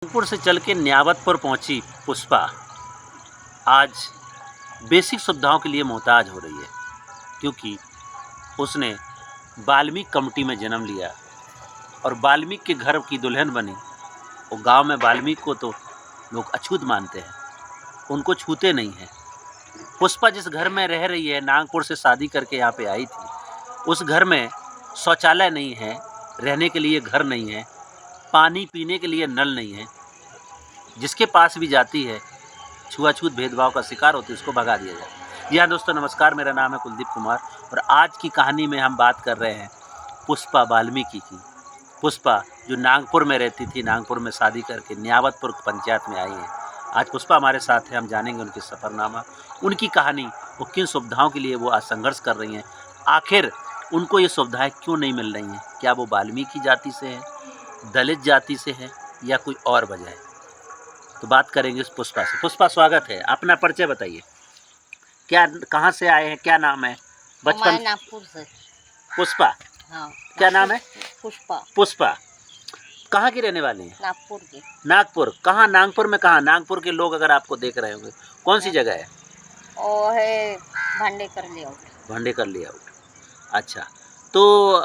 कानपुर से चल के न्यावतपुर पहुंची पुष्पा आज बेसिक सुविधाओं के लिए मोहताज हो रही है, क्योंकि उसने वाल्मीकि कम्युनिटी में जन्म लिया और वाल्मीकि के घर की दुल्हन बनी। और गांव में वाल्मीकि को तो लोग अछूत मानते हैं, उनको छूते नहीं हैं। पुष्पा जिस घर में रह रही है, नागपुर से शादी करके यहाँ पे आई थी, उस घर में शौचालय नहीं है, रहने के लिए घर नहीं है, पानी पीने के लिए नल नहीं है। जिसके पास भी जाती है छुआछूत भेदभाव का शिकार होती है, उसको भगा दिया जाए। जी हाँ दोस्तों, नमस्कार, मेरा नाम है कुलदीप कुमार और आज की कहानी में हम बात कर रहे हैं पुष्पा वाल्मीकि की। पुष्पा जो नागपुर में रहती थी, नागपुर में शादी करके न्यावतपुर पंचायत में आई है। आज पुष्पा हमारे साथ है, हम जानेंगे उनकी सफ़रनामा, उनकी कहानी, वो किन सुविधाओं के लिए वो आज संघर्ष कर रही हैं, आखिर उनको ये सुविधाएं क्यों नहीं मिल रही हैं। क्या वो वाल्मीकि जाति से है, दलित जाति से है, या कोई और वजह है। तो बात करेंगे इस पुष्पा से। पुष्पा, स्वागत है, अपना परिचय बताइए, क्या, कहाँ से आए हैं, क्या नाम है, बचपन। नागपुर से। पुष्पा, हाँ, क्या नाम है। पुष्पा। पुष्पा कहाँ की रहने वाली हैं। नागपुर की। नागपुर कहाँ, नागपुर में कहाँ। नागपुर के लोग अगर आपको देख रहे होंगे, कौन सी जगह है। वो है भांडेकर लेआउट। भांडेकर लेआउट। अच्छा, तो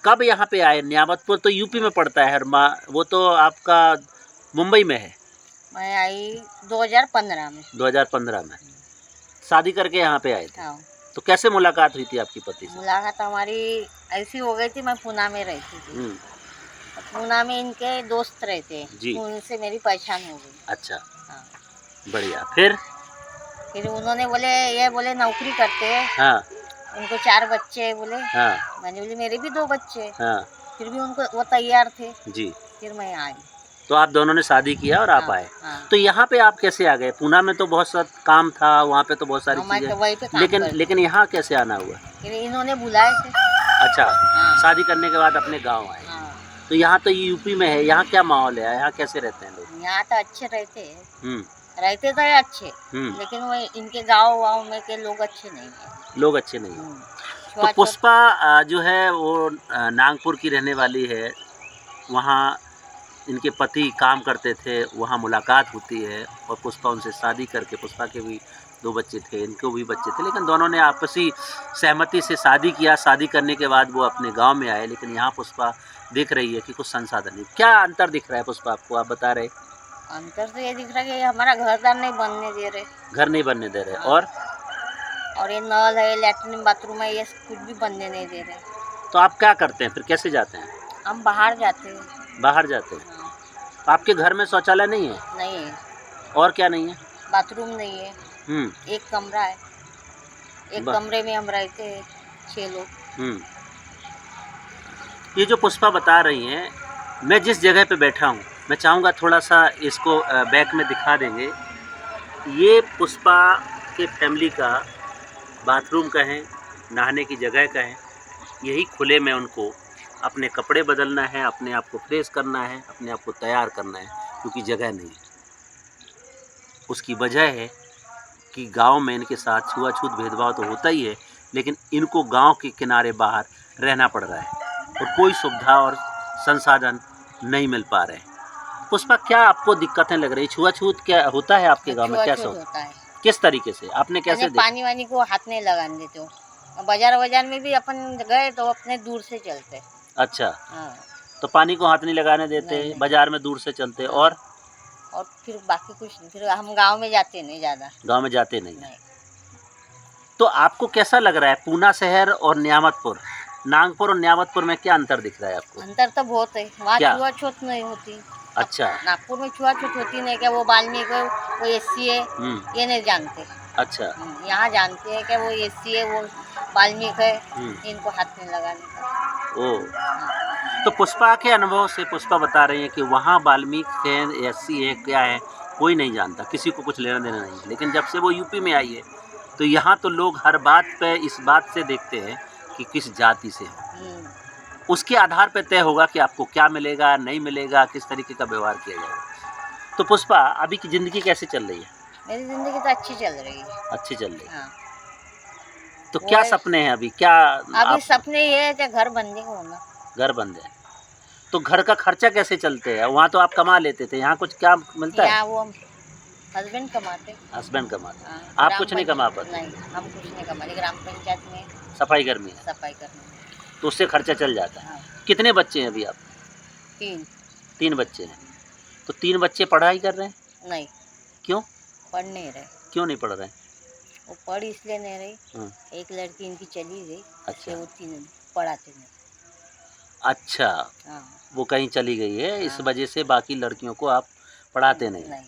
कब यहाँ पे आए। न्यावतपुर तो यूपी में पड़ता है, वो तो आपका मुंबई में है। मैं आई 2015 में। 2015 में शादी करके यहाँ पे आए थे। हाँ। तो कैसे मुलाकात हुई थी आपकी पति से। मुलाकात हमारी ऐसी हो गई थी, मैं पूना में रहती थी। पूना में इनके दोस्त रहते जी। हैं, उनसे मेरी पहचान हो गई। अच्छा। हाँ। बढ़िया। फिर उन्होंने बोले नौकरी करते हैं। हाँ। उनको 4 बच्चे हैं बोले। हाँ। मैंने बोली मेरे भी 2 बच्चे हैं। हाँ। फिर भी उनको वो तैयार थे जी। फिर मैं आई। तो आप दोनों ने शादी किया और आप हाँ, आए। हाँ। तो यहाँ पे आप कैसे आ गए। पूना में तो बहुत सा काम था, वहाँ पे तो बहुत सारी चीजें, लेकिन यहाँ कैसे आना हुआ। इन्होंने बुलाए थे। अच्छा। हाँ। शादी करने के बाद अपने गांव आए। हाँ। तो यहाँ तो यूपी में है, यहाँ क्या माहौल है, यहाँ कैसे रहते हैं लोग। यहाँ तो अच्छे रहते हैं। रहते तो है अच्छे, लेकिन वो इनके गाँव में के लोग अच्छे नहीं है। लोग अच्छे नहीं हैं। तो पुष्पा जो है वो नागपुर की रहने वाली है। वहाँ इनके पति काम करते थे, वहाँ मुलाकात होती है और पुष्पा उनसे शादी करके, पुष्पा के भी 2 बच्चे थे, इनको भी बच्चे थे, लेकिन दोनों ने आपसी सहमति से शादी किया। शादी करने के बाद वो अपने गांव में आए, लेकिन यहाँ पुष्पा देख रही है कि कुछ संसाधन नहीं। क्या अंतर दिख रहा है पुष्पा आपको, आप बता रहे। अंतर तो ये दिख रहा है कि हमारा घरदार नहीं बनने दे रहे। घर नहीं बनने दे रहे। और ये नल है, लैट्रिन बाथरूम है, ये कुछ भी बनने नहीं दे रहे। तो आप क्या करते हैं फिर, कैसे जाते हैं। हम बाहर जाते हैं। बाहर जाते हैं। हाँ। आपके घर में शौचालय नहीं है। नहीं है। और क्या नहीं है। बाथरूम नहीं है। एक कमरा है, एक कमरे में हम रहते हैं 6 लोग। ये जो पुष्पा बता रही हैं, मैं जिस जगह पे बैठा हूँ, मैं चाहूँगा थोड़ा सा इसको बैक में दिखा देंगे। ये पुष्पा के फैमिली का बाथरूम कहें, नहाने की जगह कहें, यही खुले में उनको अपने कपड़े बदलना है, अपने आप को फ्रेश करना है, अपने आप को तैयार करना है, क्योंकि जगह नहीं है। उसकी वजह है कि गांव में इनके साथ छुआछूत भेदभाव तो होता ही है, लेकिन इनको गांव के किनारे बाहर रहना पड़ रहा है और कोई सुविधा और संसाधन नहीं मिल पा रहे हैं। पुष्पा, क्या आपको दिक्कतें लग रही। छुआछूत क्या होता है आपके गांव में, कैसे होता है, किस तरीके से आपने कैसे पानी वानी को हाथ नहीं लगाने देते हो। बाजार में भी अपन गए तो अपने दूर से चलते। अच्छा। हाँ। तो पानी को हाथ नहीं लगाने देते, बाजार में दूर से चलते। और फिर बाकी कुछ नहीं। फिर हम गांव में जाते नहीं, ज़्यादा गांव में जाते नहीं। तो आपको कैसा लग रहा है पूना शहर और न्यावतपुर, नागपुर और न्यावतपुर में क्या अंतर दिख रहा है आपको। अंतर तो बहुत है, वहाँ छुआछूत नहीं होती। अच्छा। नागपुर में छुआछूत होती नहीं क्या, वो वाल्मीकि वो एससी है, ये नहीं जानते। अच्छा। यहाँ जानते हैं कि वो एससी है, वो वाल्मीकि है, इनको हाथ नहीं लगाने का। ओ। तो पुष्पा के अनुभव से पुष्पा बता रही है कि वहाँ वाल्मीकि है, एससी है, क्या है, कोई नहीं जानता, किसी को कुछ लेना देना नहीं है। लेकिन जब से वो यूपी में आई है, तो यहाँ तो लोग हर बात पे इस बात से देखते हैं कि किस जाति से है। उसके आधार पर तय होगा कि आपको क्या मिलेगा, नहीं मिलेगा, किस तरीके का व्यवहार किया जाएगा। तो पुष्पा, अभी की ज़िंदगी कैसे चल रही है। मेरी ज़िंदगी तो अच्छी चल रही है। अच्छी चल रही है। हाँ। तो क्या सपने हैं अभी, क्या अभी सपने ये है कि घर बनने को होना। घर बन जाए। तो घर का खर्चा कैसे चलते हैं? वहाँ तो आप कमा लेते थे, यहाँ कुछ क्या मिलता है? यहाँ वो हस्बैंड कमाते। हस्बैंड कमाते, हाँ, आप ग्राम कुछ नहीं पंचायत- कमा पाते? नहीं, हम कुछ नहीं कमाते, ग्राम पंचायत में सफाई कर्मी है, सफाई करने में। तो उससे खर्चा चल जाता है। हाँ, कितने बच्चे हैं अभी आप? 3। 3 बच्चे हैं, तो 3 बच्चे पढ़ाई कर रहे हैं? नहीं, क्यों? पढ़ नहीं रहे। क्यों नहीं पढ़ रहे हैं? वो पढ़ इसलिए नहीं रही, हाँ, एक लड़की इनकी चली गई, अच्छा। इसलिए वो 3 पढ़ाते नहीं। अच्छा, हाँ, वो कहीं चली गई है, इस हाँ। वजह से बाकी लड़कियों को आप पढ़ाते नहीं। नहीं,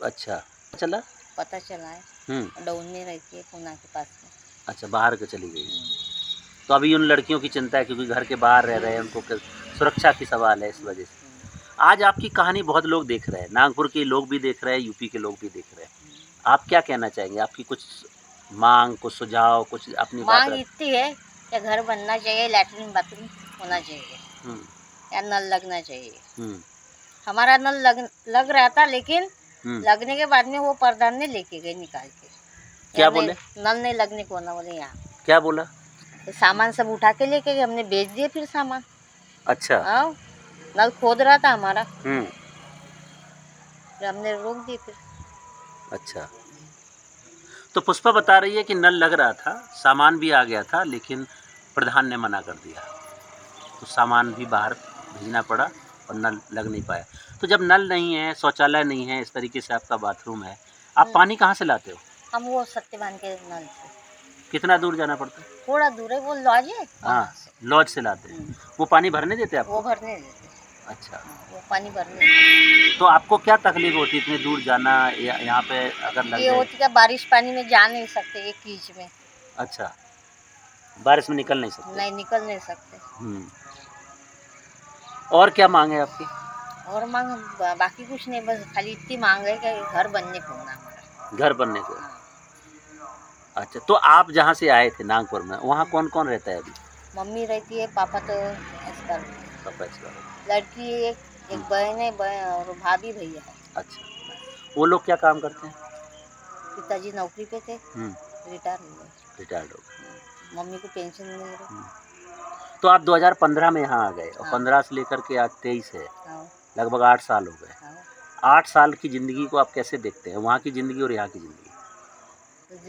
अच्छा, चला? पता चला है, डाउन में रहती है पूना के पास में। अच्छा, बाहर के चली गई। तो अभी उन लड़कियों की चिंता है क्योंकि घर के बाहर रह रहे हैं, उनको सुरक्षा की सवाल है, इस वजह से। आज आपकी कहानी बहुत लोग देख रहे हैं, नागपुर के लोग भी देख रहे हैं, यूपी के लोग भी देख रहे हैं। आप क्या कहना चाहेंगे? आपकी कुछ मांग, कुछ सुझाव, कुछ अपनी बात मांग इतनी है कि घर बनना चाहिए, लैट्रिन बाथरूम होना चाहिए, हम्म, या नल लगना चाहिए। हम्म, हमारा नल लग रहा था, लेकिन हम्म। लगने के बाद में वो प्रधान ने लेके गए निकाल के। क्या या बोले? नल नहीं लगने को ना बोले यहाँ। क्या बोला? तो सामान सब उठा के लेके गए, हमने बेच दिए फिर सामान। अच्छा। हाँ, नल खोद रहा था हमारा, हम्म, फिर हमने रोक दिए फिर। अच्छा। तो पुष्पा बता रही है कि नल लग रहा था, सामान भी आ गया था, लेकिन प्रधान ने मना कर दिया, तो सामान भी बाहर भेजना पड़ा और नल लग नहीं पाया। तो जब नल नहीं है, शौचालय नहीं है, इस तरीके से आपका बाथरूम है, आप पानी कहाँ से लाते हो? हम वो सत्यवान के नल से कितना दूर जाना पड़ता है? थोड़ा दूर है, वो लॉज है वहाँ हाँ, से। लॉज से लाते हैं। वो पानी भरने देते आपको? वो भरने देते। अच्छा। वो पानी भरने देते। तो आपको क्या तकलीफ होती है इतनी दूर जाना, यहाँ पे अगर लग ये जाए? होती क्या, बारिश पानी में जा नहीं सकते, एक कीच में। अच्छा, बारिश में निकल नहीं सकते? नहीं, निकल नहीं सकते। और क्या मांग है आपकी? और मांग बाकी कुछ नहीं, बस खाली इतनी मांग है कि घर बनने को ना हमारा। घर बनने को? हाँ। अच्छा, तो आप जहाँ से आए थे नागपुर में, वहाँ कौन कौन रहता है अभी? मम्मी रहती है, पापा तो एक्सपायर हो गए। पापा एक्सपायर हो गए। लड़की एक बहन है, और भाभी भैया है। अच्छा, वो लोग क्या काम करते हैं? पिताजी नौकरी पे थे, रिटायर हो गए। रिटायर्ड हो गए। मम्मी को पेंशन मिल रही। तो आप 2015 में यहाँ आ गए और हाँ। 15 से लेकर के आज 23 है, हाँ, लगभग 8 साल हो गए। हाँ। 8 साल की ज़िंदगी को आप कैसे देखते हैं, वहाँ की ज़िंदगी और यहाँ की ज़िंदगी?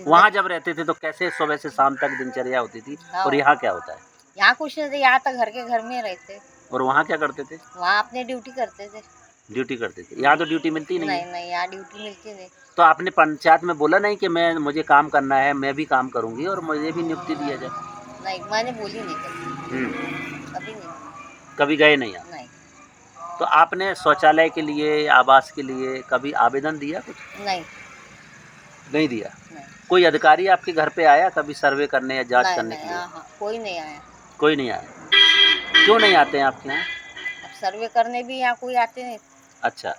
तो वहाँ जब रहते थे तो कैसे सुबह से शाम तक दिनचर्या होती थी, हाँ। और यहाँ क्या होता है? यहाँ कुछ नहीं थे, यहाँ तक घर के घर में रहते। और वहाँ क्या करते थे? वहाँ अपने ड्यूटी करते थे। ड्यूटी करते थे। यहाँ तो ड्यूटी मिलती नहीं नहीं, है। नहीं, यहाँ ड्यूटी मिलती नहीं। तो आपने पंचायत में बोला नहीं कि मुझे काम करना है, मैं भी काम करूँगी और मुझे भी नियुक्ति दिया जाए? नहीं, मैंने बोली नहीं कभी। कभी नहीं। कभी गए नहीं आप? नहीं। तो आपने शौचालय के लिए, आवास के लिए कभी आवेदन दिया कुछ? नहीं। नहीं दिया? नहीं। कोई अधिकारी आपके घर पे आया कभी सर्वे करने या जांच करने के लिए? हाँ, कोई नहीं आया। कोई नहीं आया? क्यों नहीं आते हैं आपके यहाँ? अब सर्वे करने भी यहाँ कोई आते नहीं। अच्छा।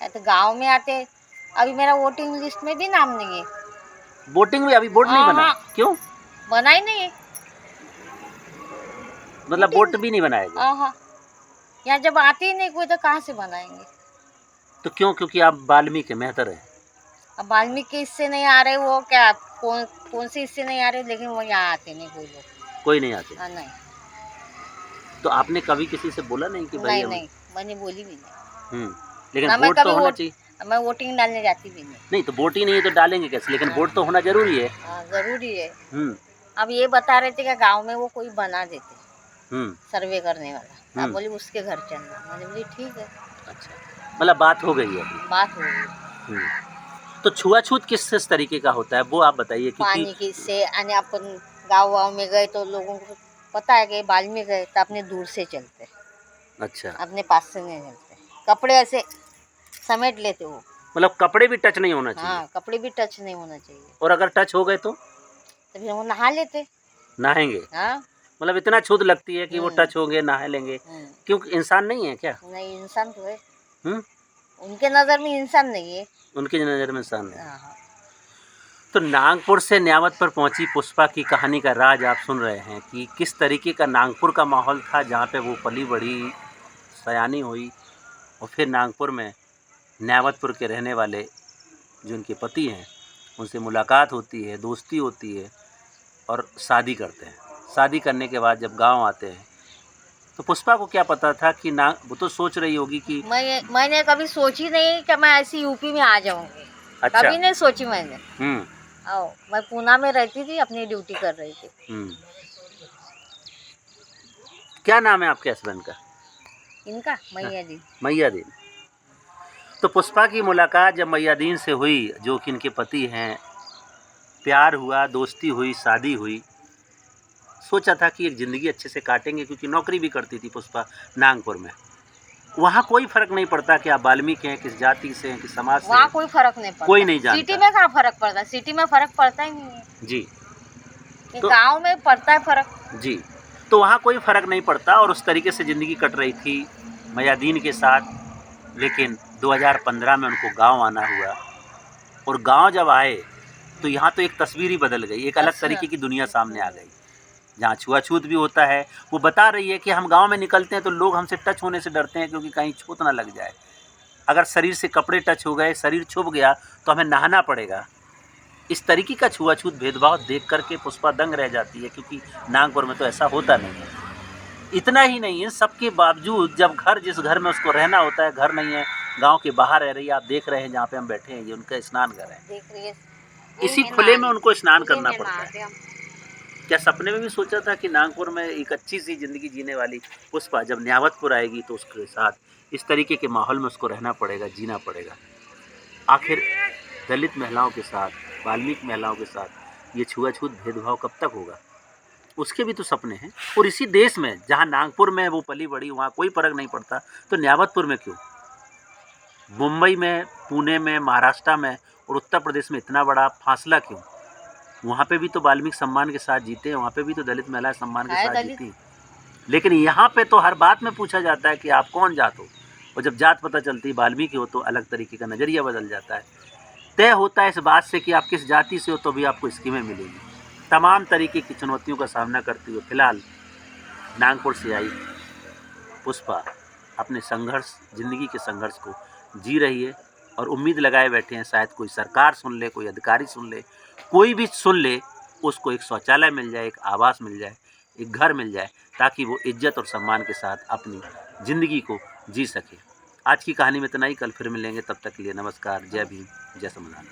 तो गांव में आते। अभी मेरा वोटिंग लिस्ट में भी नाम नहीं है। वोटिंग में अभी वोट नहीं बना? क्यों? बना ही नहीं है। मतलब वोट भी नहीं बनाएगा? हाँ, यहाँ जब आते ही नहीं कोई तो कहाँ से बनाएंगे? तो क्यों? क्योंकि आप वाल्मीकि मेहतर है। अब वाल्मीकि हिस्से नहीं आ रहे, वो क्या कौन से हिस्से नहीं आ रहे, लेकिन वो यहाँ आते नहीं कोई लोग। कोई नहीं आते? हाँ, नहीं। तो आपने कभी किसी से बोला नहीं कि भाई? नहीं, मैंने बोली भी नहीं। लेकिन वोट तो होना चाहिए। मैं वोटिंग डालने जाती भी नहीं। नहीं तो वोट ही नहीं है तो डालेंगे कैसे? लेकिन वोट तो होना जरूरी है। हाँ, जरूरी है। अब ये बता रहे थे कि गांव में वो कोई बना देते सर्वे करने वाला। आप बोली उसके घर चलना। मैंने बोली ठीक है। अच्छा, मतलब बात हो गई है अभी? बात हो गई। तो छुआछूत किस तरीके का होता है वो आप बताइए? पानी की से आने, अपन गाँव में गए तो लोगों को पता है कि बाल में गए तो अपने दूर से चलते। अच्छा, अपने पास से नहीं चलते। कपड़े ऐसे समेट लेते हो। मतलब कपड़े भी टच नहीं होना चाहिए? हाँ, कपड़े भी टच नहीं होना चाहिए। और अगर टच हो गए तो फिर वो नहा लेते। नहाएंगे? हाँ, मतलब इतना छूत लगती है कि वो टच होंगे, नहा लेंगे? क्योंकि इंसान नहीं है क्या? नहीं, इंसान तो है। उनके नजर में इंसान नहीं है। उनकी नज़र में इंसान नहीं। हाँ। तो नागपुर से न्यावत पर पहुंची पुष्पा की कहानी का राज आप सुन रहे हैं कि किस तरीके का नागपुर का माहौल था, जहां पे वो पली बढ़ी, सयानी हुई, और फिर नागपुर में न्यावतपुर के रहने वाले जो उनके पति हैं उनसे मुलाकात होती है, दोस्ती होती है और शादी करते हैं। शादी करने के बाद जब गांव आते हैं तो पुष्पा को क्या पता था कि ना, वो तो सोच रही होगी कि मैंने कभी सोची नहीं कि मैं ऐसी यूपी में आ जाऊंगी। अच्छा। कभी नहीं सोची मैंने। हम्म। आओ, मैं पूना में रहती थी, अपनी ड्यूटी कर रही थी। क्या नाम है आपके हस्बैंड का? इनका मैयादीन। मैयादीन। तो पुष्पा की मुलाकात जब मैयादीन से हुई, जो कि इनके पति हैं, प्यार हुआ, दोस्ती हुई, शादी हुई, सोचा था कि एक ज़िंदगी अच्छे से काटेंगे, क्योंकि नौकरी भी करती थी पुष्पा नागपुर में। वहाँ कोई फर्क नहीं पड़ता कि आप वाल्मीकि हैं, किस जाति से हैं, किस समाज से वहाँ हैं, कोई फर्क नहीं पड़ता। कोई नहीं जानता। सिटी में कहाँ फर्क पड़ता है? सिटी में फर्क पड़ता ही नहीं है जी। कि तो गाँव में पड़ता है फर्क। जी, तो वहाँ कोई फ़र्क नहीं पड़ता और उस तरीके से ज़िंदगी कट रही थी मैयादीन के साथ। लेकिन 2015 में उनको गाँव आना हुआ, और गाँव जब आए तो यहाँ तो एक तस्वीर ही बदल गई, एक अलग अच्छा। तरीके की दुनिया सामने आ गई, जहाँ छुआछूत भी होता है। वो बता रही है कि हम गाँव में निकलते हैं तो लोग हमसे टच होने से डरते हैं, क्योंकि कहीं छूत ना लग जाए। अगर शरीर से कपड़े टच हो गए, शरीर छुप गया, तो हमें नहाना पड़ेगा। इस तरीके का छुआछूत भेदभाव देख करके पुष्पा दंग रह जाती है, क्योंकि नागपुर में तो ऐसा होता नहीं है। इतना ही नहीं, इन सबके बावजूद जब घर, जिस घर में उसको रहना होता है, घर नहीं है, गांव के बाहर रह रही है। आप देख रहे हैं जहाँ पे हम बैठे हैं, ये उनका स्नान घर है। देख रही है, इसी खुले में उनको स्नान करना पड़ता है। क्या सपने में भी सोचा था कि नागपुर में एक अच्छी सी जिंदगी जीने वाली पुष्पा जब न्यावतपुर आएगी तो उसके साथ इस तरीके के माहौल में उसको रहना पड़ेगा, जीना पड़ेगा? आखिर दलित महिलाओं के साथ, वाल्मीकि महिलाओं के साथ ये छुआछूत भेदभाव कब तक होगा? उसके भी तो सपने हैं। और इसी देश में, जहाँ नागपुर में वो पली बड़ी, वहाँ कोई फर्क नहीं पड़ता, तो न्यावतपुर में क्यों? मुंबई में, पुणे में, महाराष्ट्र में और उत्तर प्रदेश में इतना बड़ा फासला क्यों? वहाँ पे भी तो वाल्मीकि सम्मान के साथ जीते हैं, वहाँ पे भी तो दलित महिलाएं सम्मान के साथ जीती हैं। लेकिन यहाँ पे तो हर बात में पूछा जाता है कि आप कौन जात हो, और जब जात पता चलती है वाल्मीकि हो तो अलग तरीके का नज़रिया बदल जाता है। तय होता है इस बात से कि आप किस जाति से हो तो भी आपको स्कीमें मिलेगी। तमाम तरीके की चुनौतियों का सामना करती हुए फिलहाल नागपुर से आई पुष्पा अपने संघर्ष, ज़िंदगी के संघर्ष को जी रही है, और उम्मीद लगाए बैठे हैं शायद कोई सरकार सुन ले, कोई अधिकारी सुन ले, कोई भी सुन ले, उसको एक शौचालय मिल जाए, एक आवास मिल जाए, एक घर मिल जाए, ताकि वो इज्जत और सम्मान के साथ अपनी ज़िंदगी को जी सके। आज की कहानी में इतना ही, कल फिर मिलेंगे, तब तक के लिए नमस्कार, जय भीम, जय संविधान।